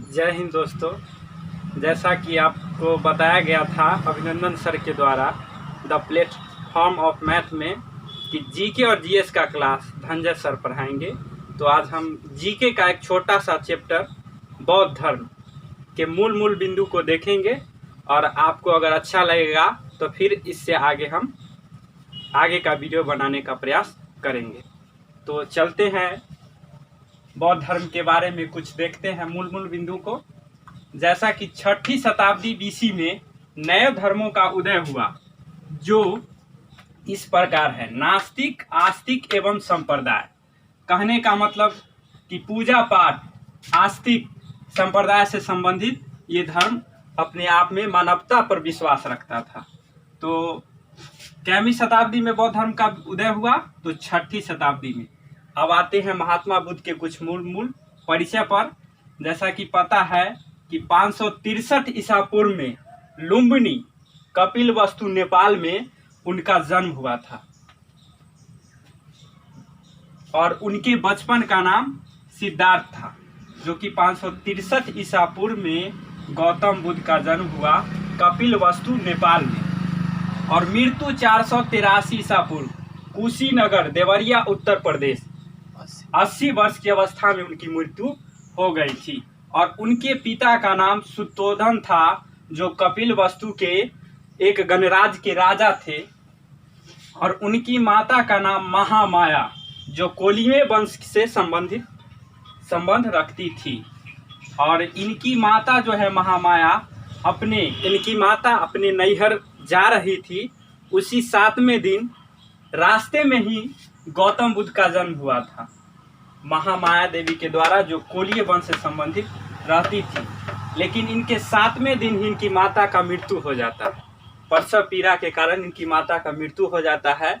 जय हिंद दोस्तों, जैसा कि आपको बताया गया था अभिनंदन सर के द्वारा द प्लेटफॉर्म ऑफ मैथ में कि जीके और जीएस का क्लास धनंजय सर पढ़ाएंगे। तो आज हम जीके का एक छोटा सा चैप्टर बौद्ध धर्म के मूल बिंदु को देखेंगे और आपको अगर अच्छा लगेगा तो फिर इससे आगे हम आगे का वीडियो बनाने का प्रयास करेंगे। तो चलते हैं, बौद्ध धर्म के बारे में कुछ देखते हैं मूल बिंदु को। जैसा कि 6ठी शताब्दी बीसी में नए धर्मों का उदय हुआ, जो इस प्रकार है: नास्तिक, आस्तिक एवं संप्रदाय। कहने का मतलब कि पूजा पाठ, आस्तिक संप्रदाय से संबंधित ये धर्म अपने आप में मानवता पर विश्वास रखता था। तो कैवीं शताब्दी में बौद्ध धर्म का उदय हुआ? तो 6ठी शताब्दी में। अब आते हैं महात्मा बुद्ध के कुछ मूल परिचय पर। जैसा कि पता है कि 563 ईसा पूर्व में लुम्बिनी, कपिलवस्तु, नेपाल में उनका जन्म हुआ था और उनके बचपन का नाम सिद्धार्थ था, जो कि 563 ईसा पूर्व में गौतम बुद्ध का जन्म हुआ कपिलवस्तु, नेपाल में। और मृत्यु 483 ईसा पूर्व कुशीनगर, देवरिया, उत्तर प्रदेश। 80 वर्ष की अवस्था में उनकी मृत्यु हो गई थी। और उनके पिता का नाम सुतोधन था, जो कपिलवस्तु के एक गणराज्य के राजा थे। और उनकी माता का नाम महामाया, जो कोलिये वंश से संबंध रखती थी। और इनकी माता जो है महामाया, इनकी माता अपने नैहर जा रही थी। उसी 7वें दिन रास्ते में ही गौतम बुद्ध का जन्म हुआ था, महामाया देवी के द्वारा, जो कोलिये वंश से संबंधित रहती थी। लेकिन इनके 7वें दिन ही इनकी माता का मृत्यु हो जाता है। प्रसव पीड़ा के कारण इनकी माता का मृत्यु हो जाता है।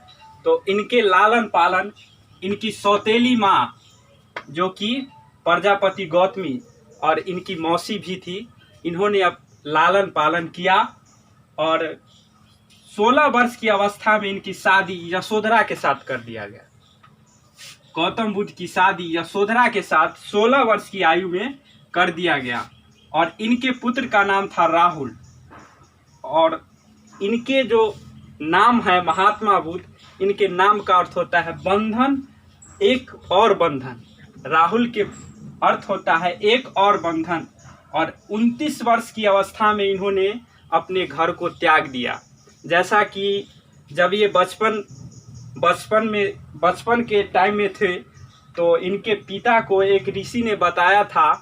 तो इनके लालन पालन इनकी सौतेली माँ, जो कि प्रजापति गौतमी और इनकी मौसी भी थी, इन्होंने अब लालन पालन किया। और 16 वर्ष की अवस्था में इनकी शादी यशोधरा के साथ कर दिया गया। गौतम बुद्ध की शादी यशोधरा के साथ 16 वर्ष की आयु में कर दिया गया। और इनके पुत्र का नाम था राहुल। और इनके जो नाम है महात्मा बुद्ध, इनके नाम का अर्थ होता है बंधन, एक और बंधन। राहुल के अर्थ होता है एक और बंधन। और 29 वर्ष की अवस्था में इन्होंने अपने घर को त्याग दिया। जैसा कि जब ये बचपन के टाइम में थे, तो इनके पिता को एक ऋषि ने बताया था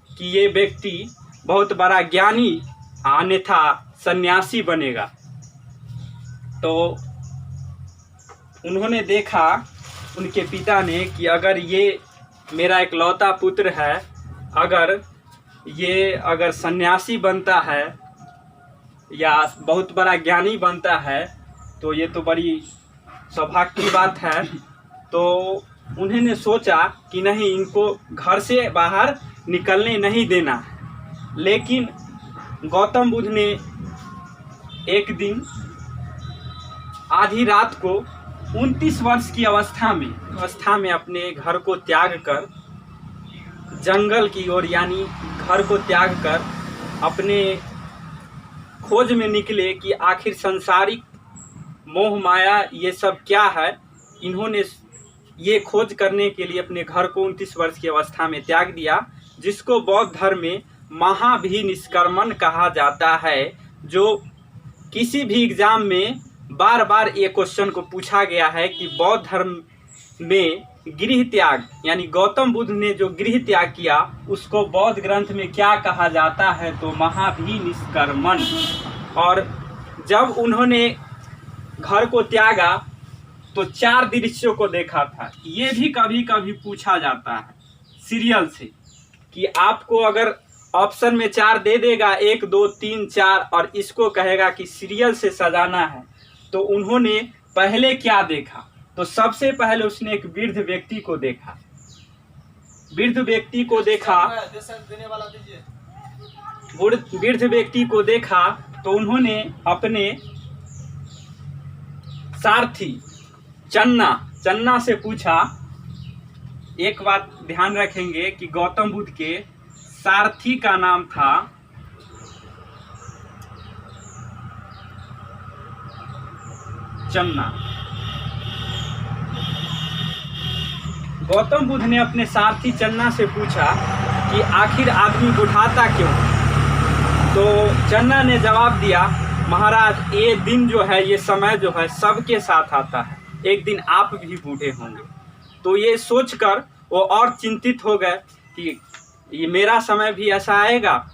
कि ये व्यक्ति बहुत बड़ा ज्ञानी, अन्यथा सन्यासी बनेगा। तो उन्होंने देखा, उनके पिता ने, कि अगर ये मेरा इकलौता पुत्र है, अगर सन्यासी बनता है या बहुत बड़ा ज्ञानी बनता है, तो ये तो बड़ी सौभाग्य की बात है। तो उन्होंने सोचा कि नहीं, इनको घर से बाहर निकलने नहीं देना। लेकिन गौतम बुद्ध ने एक दिन आधी रात को 29 वर्ष की अवस्था में अपने घर को त्याग कर जंगल की ओर, यानी घर को त्याग कर अपने खोज में निकले कि आखिर संसारिक मोह माया ये सब क्या है। इन्होंने ये खोज करने के लिए अपने घर को 29 वर्ष की अवस्था में त्याग दिया, जिसको बौद्ध धर्म में महाभिनिष्क्रमण कहा जाता है। जो किसी भी एग्जाम में बार ये क्वेश्चन को पूछा गया है कि बौद्ध धर्म में गृह त्याग, यानी गौतम बुद्ध ने जो गृह त्याग किया, उसको बौद्ध ग्रंथ में क्या कहा जाता है? तो महाभिनिष्क्रमण। और जब उन्होंने घर को त्यागा तो 4 दृश्यों को देखा था। ये भी कभी कभी पूछा जाता है सीरियल से, कि आपको अगर ऑप्शन में 4 दे देगा, 1 2 3 4, और इसको कहेगा कि सीरियल से सजाना है, तो उन्होंने पहले क्या देखा? तो सबसे पहले उसने एक वृद्ध व्यक्ति को देखा। वृद्ध व्यक्ति को देखा तो उन्होंने अपने सारथी चन्ना से पूछा, एक बात ध्यान रखेंगे कि गौतम बुद्ध के सारथी का नाम था चन्ना। गौतम बुद्ध ने अपने सारथी चन्ना से पूछा कि आखिर आदमी बुढ़ाता क्यों? तो चन्ना ने जवाब दिया, महाराज ये दिन जो है, ये समय जो है सबके साथ आता है, एक दिन आप भी बूढ़े होंगे। तो ये सोचकर वो और चिंतित हो गए कि ये मेरा समय भी ऐसा आएगा।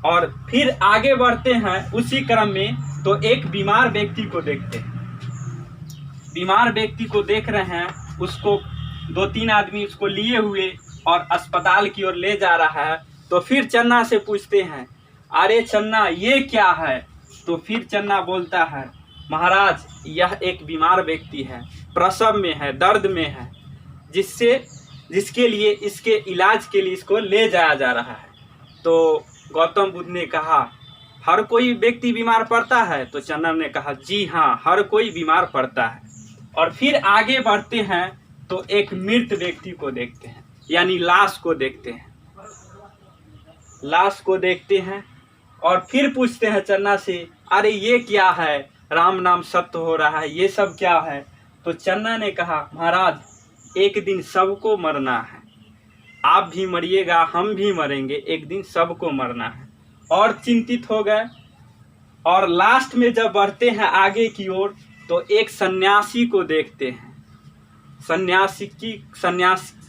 और फिर आगे बढ़ते हैं उसी क्रम में, तो एक बीमार व्यक्ति को देखते हैं। बीमार व्यक्ति को देख रहे हैं, उसको 2-3 आदमी उसको लिए हुए और अस्पताल की ओर ले जा रहा है। तो फिर चन्ना से पूछते हैं, अरे चन्ना ये क्या है? तो फिर चन्ना बोलता है, महाराज यह एक बीमार व्यक्ति है, प्रसव में है, दर्द में है, जिसके लिए इसके इलाज के लिए इसको ले जाया जा रहा है। तो गौतम बुद्ध ने कहा, हर कोई व्यक्ति बीमार पड़ता है? तो चन्ना ने कहा, जी हाँ, हर कोई बीमार पड़ता है। और फिर आगे बढ़ते हैं तो एक मृत व्यक्ति को देखते हैं, यानी लाश को देखते हैं। लाश को देखते हैं और फिर पूछते हैं चन्ना से, अरे ये क्या है? राम नाम सत्य हो रहा है, ये सब क्या है? तो चन्ना ने कहा, महाराज एक दिन सबको मरना है, आप भी मरिएगा, हम भी मरेंगे, एक दिन सबको मरना है। और चिंतित हो गए। और लास्ट में जब बढ़ते हैं आगे की ओर, तो एक सन्यासी को देखते हैं।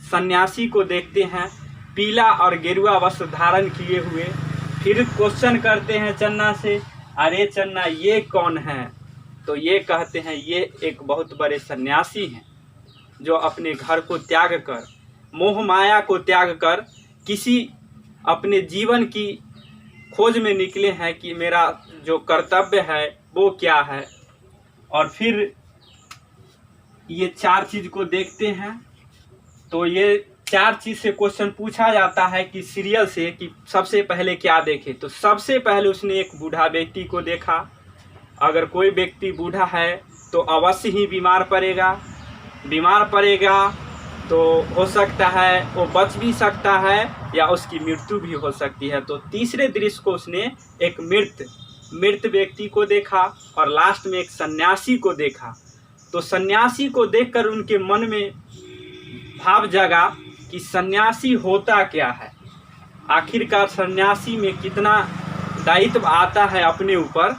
सन्यासी को देखते हैं, पीला और गेरुआ वस्त्र धारण किए हुए। फिर क्वेश्चन करते हैं चन्ना से, अरे चन्ना ये कौन है? तो ये कहते हैं, ये एक बहुत बड़े सन्यासी हैं जो अपने घर को त्याग कर, मोह माया को त्याग कर, किसी अपने जीवन की खोज में निकले हैं कि मेरा जो कर्तव्य है वो क्या है। और फिर ये 4 चीज़ को देखते हैं। तो ये 4 चीज़ से क्वेश्चन पूछा जाता है कि सीरियल से, कि सबसे पहले क्या देखे। तो सबसे पहले उसने एक बूढ़ा व्यक्ति को देखा। अगर कोई व्यक्ति बूढ़ा है तो अवश्य ही बीमार पड़ेगा तो हो सकता है वो बच भी सकता है या उसकी मृत्यु भी हो सकती है। तो तीसरे दृश्य को उसने एक मृत व्यक्ति को देखा और लास्ट में एक सन्यासी को देखा। तो सन्यासी को देखकर उनके मन में भाव जगा कि सन्यासी होता क्या है, आखिरकार सन्यासी में कितना दायित्व आता है अपने ऊपर।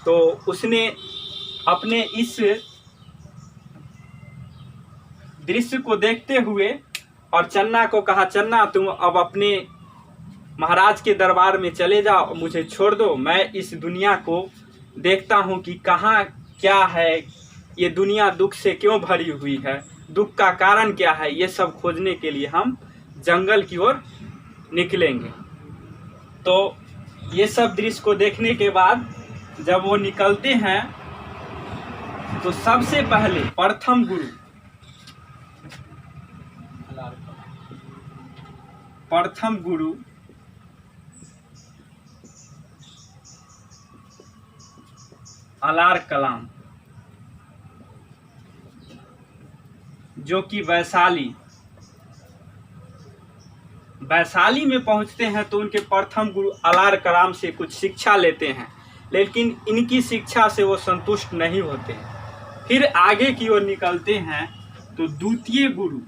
तो उसने अपने इस दृश्य को देखते हुए और चन्ना को कहा, चन्ना तुम अब अपने महाराज के दरबार में चले जाओ, मुझे छोड़ दो, मैं इस दुनिया को देखता हूँ कि कहाँ क्या है, ये दुनिया दुख से क्यों भरी हुई है, दुख का कारण क्या है, ये सब खोजने के लिए हम जंगल की ओर निकलेंगे। तो ये सब दृश्य को देखने के बाद जब वो निकलते हैं तो सबसे पहले प्रथम गुरु अलार कलाम, जो कि वैशाली में पहुंचते हैं। तो उनके प्रथम गुरु अलार कलाम से कुछ शिक्षा लेते हैं, लेकिन इनकी शिक्षा से वो संतुष्ट नहीं होते हैं। फिर आगे की ओर निकलते हैं तो द्वितीय गुरु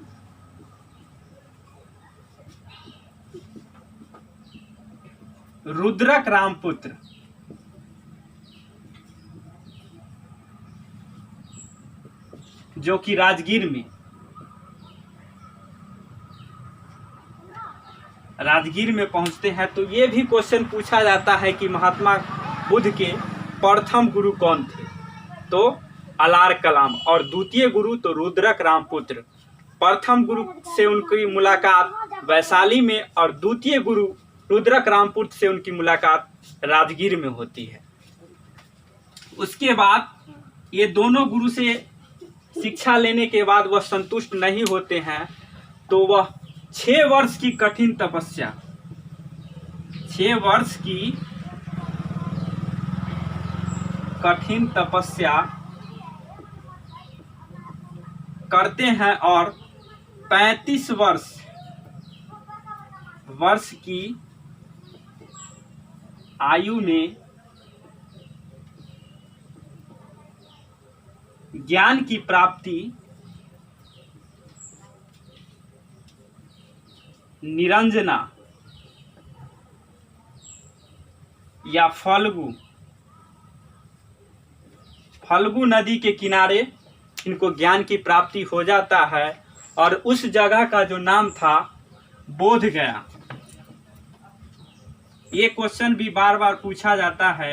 रुद्रक रामपुत्र, जो कि राजगीर में पहुंचते हैं। तो ये भी क्वेश्चन पूछा जाता है कि महात्मा बुद्ध के प्रथम गुरु कौन थे? तो अलार कलाम। और द्वितीय गुरु तो रुद्रक रामपुत्र। प्रथम गुरु से उनकी मुलाकात वैशाली में और द्वितीय गुरु रुद्रक रामपुत्र से उनकी मुलाकात राजगीर में होती है। उसके बाद ये दोनों गुरु से शिक्षा लेने के बाद वह संतुष्ट नहीं होते हैं, तो वह 6 वर्ष की कठिन तपस्या 6 वर्ष की कठिन तपस्या करते हैं और 35 वर्ष की आयु में ज्ञान की प्राप्ति निरंजना या फल्गु नदी के किनारे इनको ज्ञान की प्राप्ति हो जाता है और उस जगह का जो नाम था बोध गया। ये क्वेश्चन भी बार बार पूछा जाता है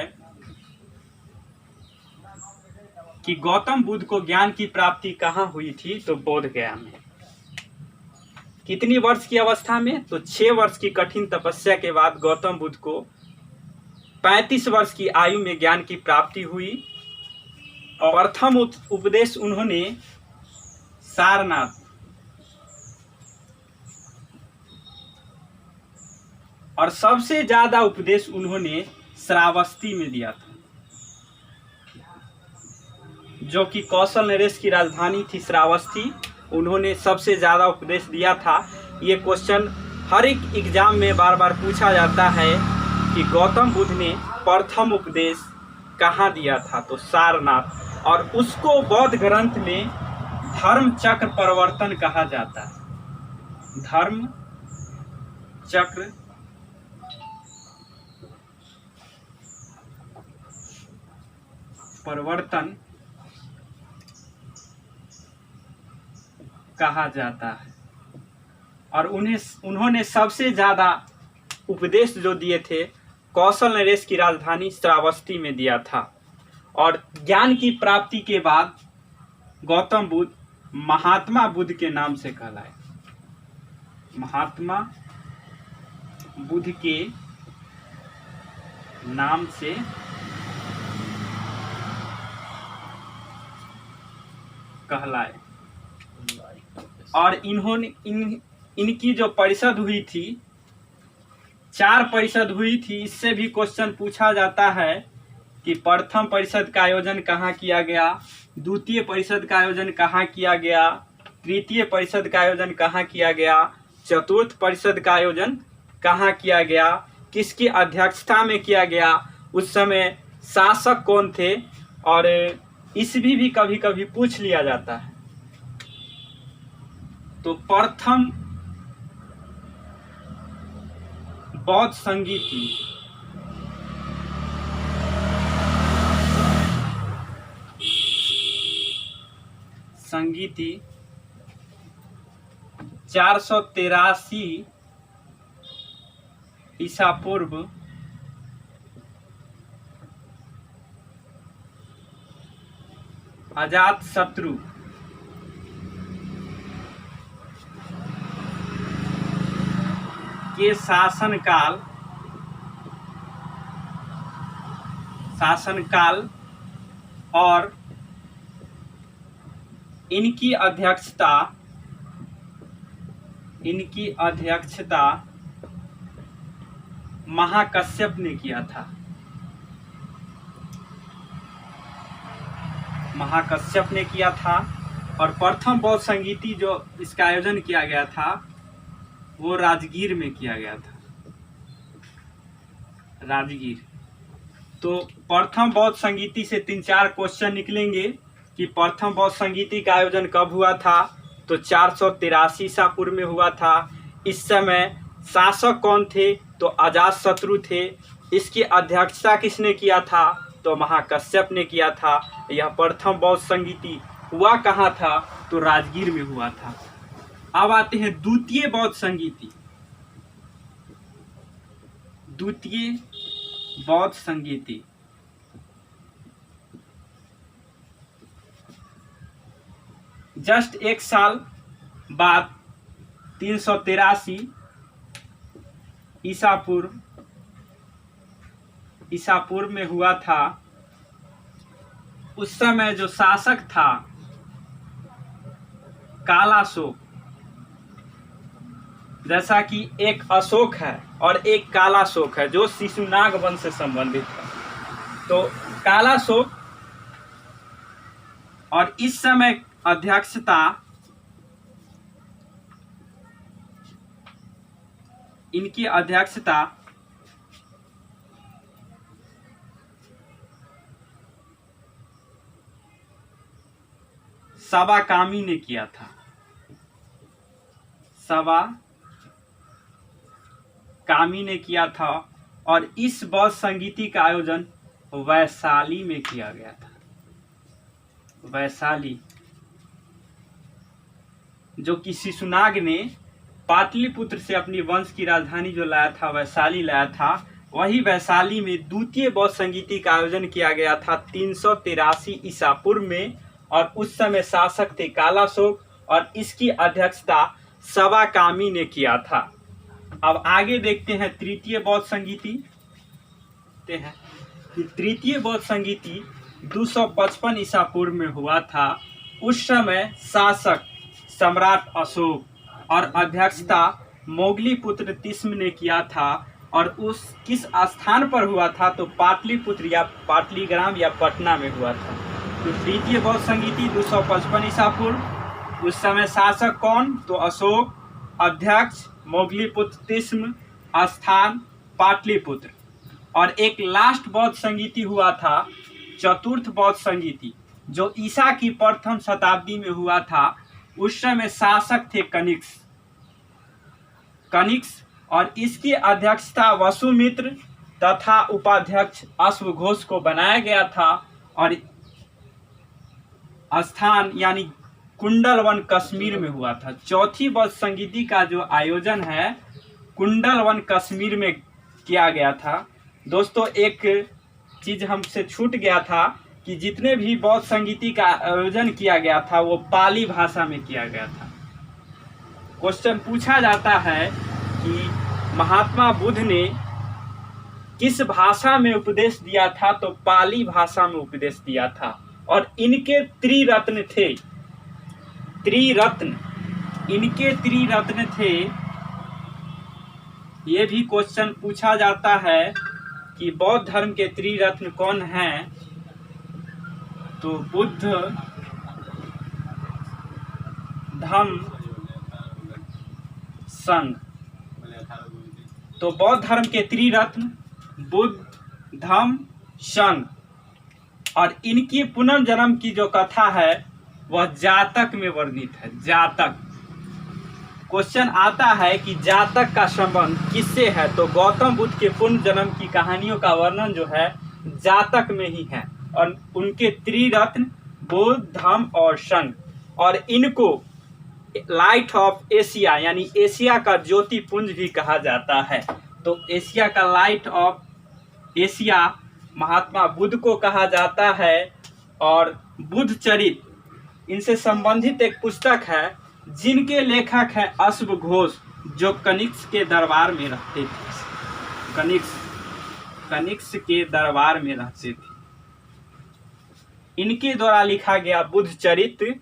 कि गौतम बुद्ध को ज्ञान की प्राप्ति कहाँ हुई थी, तो बोध गया में। कितनी वर्ष की अवस्था में, तो 6 वर्ष की कठिन तपस्या के बाद गौतम बुद्ध को 35 वर्ष की आयु में ज्ञान की प्राप्ति हुई और प्रथम उपदेश उन्होंने सारनाथ और सबसे ज्यादा उपदेश उन्होंने श्रावस्ती में दिया था, जो कि कौशल नरेश की राजधानी थी श्रावस्ती। उन्होंने सबसे ज्यादा उपदेश दिया था। ये क्वेश्चन हर एक एग्जाम में बार बार पूछा जाता है कि गौतम बुद्ध ने प्रथम उपदेश कहाँ दिया था, तो सारनाथ। और उसको बौद्ध ग्रंथ में धर्म चक्र प्रवर्तन कहा जाता है। धर्म चक्र प्रवर्तन कहा जाता है। और उन्होंने सबसे ज्यादा उपदेश जो दिए थे कौशल नरेश की राजधानी श्रावस्ती में दिया था। और ज्ञान की प्राप्ति के बाद गौतम बुद्ध महात्मा बुद्ध के नाम से कहलाए। महात्मा बुद्ध के नाम से कहलाए। और इनकी जो परिषद हुई थी, 4 परिषद हुई थी। इससे भी क्वेश्चन पूछा जाता है कि प्रथम परिषद का आयोजन कहाँ किया गया, द्वितीय परिषद का आयोजन कहाँ किया गया, तृतीय परिषद का आयोजन कहाँ किया गया, चतुर्थ परिषद का आयोजन कहाँ किया गया, किसकी अध्यक्षता में किया गया, उस समय शासक कौन थे। और इस भी कभी कभी पूछ लिया जाता है। तो प्रथम बौद्ध संगीति संगीति 483 ईसा पूर्व अजात शत्रु के शासनकाल और इनकी अध्यक्षता महाकश्यप ने किया था। महाकश्यप ने किया था। और प्रथम बौद्ध संगीति जो इसका आयोजन किया गया था वो राजगीर में किया गया था। राजगीर। तो प्रथम बौद्ध संगीति से 3-4 क्वेश्चन निकलेंगे कि प्रथम बौद्ध संगीति का आयोजन कब हुआ था, तो 483 ईसा पूर्व में हुआ था। इस समय शासक कौन थे, तो अजात शत्रु थे। इसकी अध्यक्षता किसने किया था, तो महाकश्यप ने किया था। यह प्रथम बौद्ध संगीति हुआ कहाँ था, तो राजगीर में हुआ था। अब आते हैं द्वितीय बौद्ध संगीति। द्वितीय बौद्ध संगीति जस्ट 1 साल बाद 383 ईसा पूर्व में हुआ था। उस समय जो शासक था कालाशोक, जैसा कि एक अशोक है और एक कालाशोक है जो शिशुनाग वंश से संबंधित है। तो कालाशोक, और इस समय अध्यक्षता इनकी अध्यक्षता सबा कामी ने किया था। सबा कामी ने किया था और इस बौद्ध संगीति का आयोजन वैशाली में किया गया था। वैशाली, जो कि शिशुनाग ने पाटलिपुत्र से अपनी वंश की राजधानी जो लाया था, वैशाली लाया था, वही वैशाली में द्वितीय बौद्ध संगीति का आयोजन किया गया था 383 ईसा पूर्व में। और उस समय शासक थे कालाशोक और इसकी अध्यक्षता सबा कामी ने किया था। अब आगे देखते हैं तृतीय बौद्ध संगीति। तृतीय बौद्ध संगीति 255 ईसा पूर्व में हुआ था। उस समय शासक सम्राट अशोक और अध्यक्षता मोगली पुत्र तिस्म ने किया था। और उस किस स्थान पर हुआ था? तो पाटलिपुत्र या पाटलीग्राम या पटना में हुआ था। तो तृतीय बौद्ध संगीति 255 ईसा पूर्व। उस समय शासक कौन? तो अशोक, अध्यक्ष मोगलीपुत्र तिस्म, स्थान पाटलिपुत्र। और एक लास्ट बौद्ध संगीति हुआ था, चतुर्थ बौद्ध संगीति, जो ईसा की प्रथम शताब्दी में हुआ था। उस समय शासक थे कनिष्क और इसकी अध्यक्षता वसुमित्र तथा उपाध्यक्ष अश्वघोष को बनाया गया था। और स्थान यानी कुंडलवन कश्मीर में हुआ था। चौथी बौद्ध संगीति का जो आयोजन है कुंडलवन कश्मीर में किया गया था। दोस्तों, एक चीज हमसे छूट गया था कि जितने भी बौद्ध संगीति का आयोजन किया गया था वो पाली भाषा में किया गया था। क्वेश्चन पूछा जाता है कि महात्मा बुद्ध ने किस भाषा में उपदेश दिया था? तो पाली भाषा में उपदेश दिया था। और इनके त्रिरत्न थे, इनके त्रिरत्न थे। ये भी क्वेश्चन पूछा जाता है कि बौद्ध धर्म के त्रिरत्न कौन हैं? तो बुद्ध, धम्म, संघ। तो बौद्ध धर्म के त्रिरत्न बुद्ध, धम्म, संघ। और इनकी पुनर्जन्म की जो कथा है वह जातक में वर्णित है। जातक, क्वेश्चन आता है कि जातक का संबंध किससे है? तो गौतम बुद्ध के पुनर्जन्म की कहानियों का वर्णन जो है जातक में ही है। और उनके त्रिरत्न बुद्ध, धम्म और संघ। और इनको लाइट ऑफ एशिया यानी एशिया का ज्योति पुंज भी कहा जाता है। तो एशिया का light of Asia Mahatma Buddha को कहा जाता है। और बुद्ध चरित इनसे संबंधित एक पुस्तक है जिनके लेखक हैं अश्वघोष, जो कनिष्क के दरबार में रहते थे। कनिष्क के दरबार में रहते थे। इनके द्वारा लिखा गया बुद्ध चरित्र,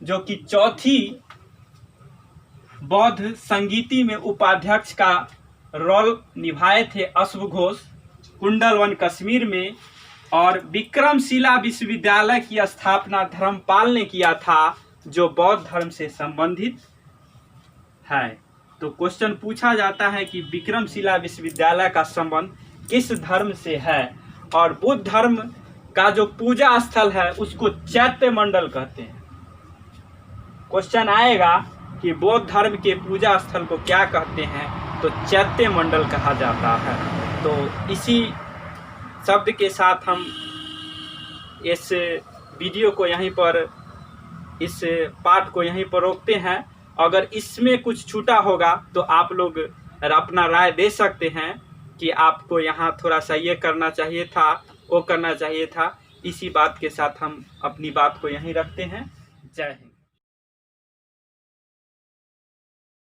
जो कि चौथी बौद्ध संगीति में उपाध्यक्ष का रोल निभाए थे अश्वघोष, कुंडलवन कश्मीर में। और विक्रमशिला विश्वविद्यालय की स्थापना धर्मपाल ने किया था, जो बौद्ध धर्म से संबंधित है। तो क्वेश्चन पूछा जाता है कि विक्रमशिला विश्वविद्यालय का संबंध किस धर्म से है? और बुद्ध धर्म का जो पूजा स्थल है उसको चैत्य मंडल कहते हैं। क्वेश्चन आएगा कि बौद्ध धर्म के पूजा स्थल को क्या कहते हैं? तो चैत्य मंडल कहा जाता है। तो इसी शब्द के साथ हम इस वीडियो को यहीं पर, इस पाठ को यहीं पर रोकते हैं। अगर इसमें कुछ छूटा होगा तो आप लोग अपना राय दे सकते हैं कि आपको यहाँ थोड़ा सा ये करना चाहिए था, वो करना चाहिए था। इसी बात के साथ हम अपनी बात को यहीं रखते हैं। जय हिंद।